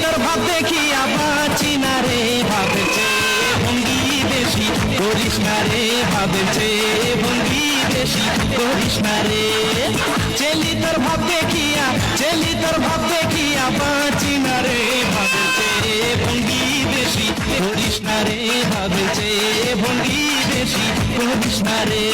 তোর ভাব দেখিয়া বাঁচি না রে, ভাবের চেয়ে ভঙ্গি বেশি করিস না রে, ভাবের চেয়ে ভঙ্গি বেশি করিস না রে। চেলি তোর ভাব দেখিয়া, চেলি তোর ভাব দেখিয়া বাঁচি না রে, ভাবের চেয়ে ভঙ্গি বেশি করিস না রে, ভাবের চেয়ে ভঙ্গি বেশি করিস না রে।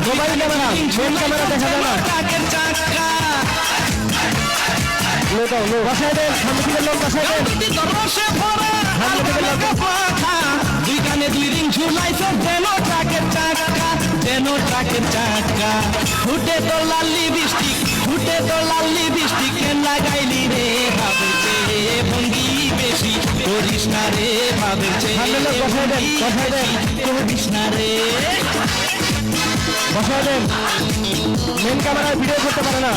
মোবাইল ক্যামেরা, মেন ক্যামেরা দেখা যায় না। বসায় দেন, সামনে থেকে লোক বসায় দেন। দুই কানে দুই রিং ঝুলাইছে যেন ট্রাকের চাকা, যেন ট্রাকের চাকা। ফুটে তো লাল্লি বৃষ্টি, ফুটে তো লাল্লি বৃষ্টি, কেন লাগাইলি রে, ভাবের চেয়ে ভঙ্গি বেশি করিস না রে, ভাবের চেয়ে ভঙ্গি বেশি করিস না রে। বসায় দেন, মেন ক্যামেরায় ভিডিও করতে পারে না।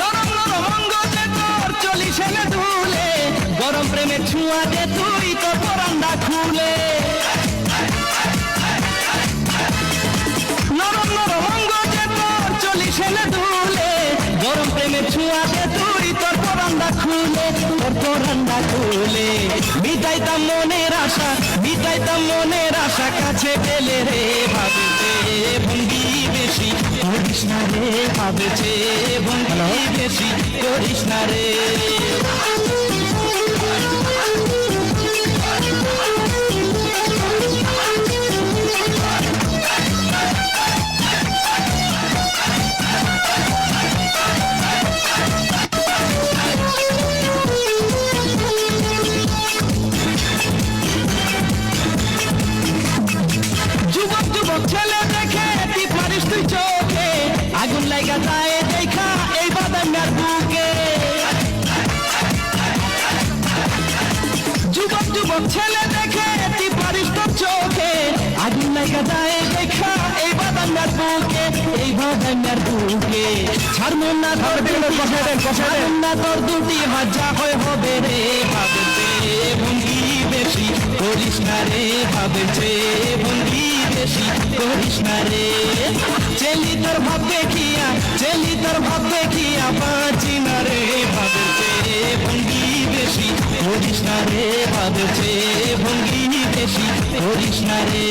নরম নরম অঙ্গ যে তোর চলিস এনে ধুলে, গরম প্রেমের ছোঁয়া দে তুই তো পরান্ডা খুলে। নরম নরম অঙ্গ যে তোর চলিস এনে ধুলে, গরম প্রেমের ছোঁয়া দে তুই তোর পরান্ডা খুলে, তোর পরান্ডা খুলে। মিটাইতাম মনের আশা, মিটাইতাম মনের আশা, কাছে পেলে রে, ভাবের চেয়ে ভঙ্গি বেশি করিস না রে, ভাবের চেয়ে ভঙ্গি বেশি করিস না রে। যুবক যুবক ছেলে দেখে টিপ মারিস তুই চোখে, আগুন লাগা যায় দেখা এই বাদামের বুকে। যুবক যুবক ছেলে দেখে টিপ মারিস তোর চোখে, আগুন লাগা যায় দেখা এই বাদামের বুকে, এই বাদামের বুকে। ছাড়মু না তোর বসায় দেন, বসায় দেন। না তোর দুটি হাজা হয়ে হবে রে, ভাবের চেয়ে ভঙ্গি বেশি করিস না রে, ভাবের চেয়ে ভঙ্গি বেশি করিস না রে। চেলি তোর ভাব দেখিয়া, চেলি তোর ভাব দেখিয়া বাঁচি না রে, ভাবের চেয়ে ভঙ্গি বেশি করিস না রে, ভাবের চেয়ে ভঙ্গি বেশি করিস না রে।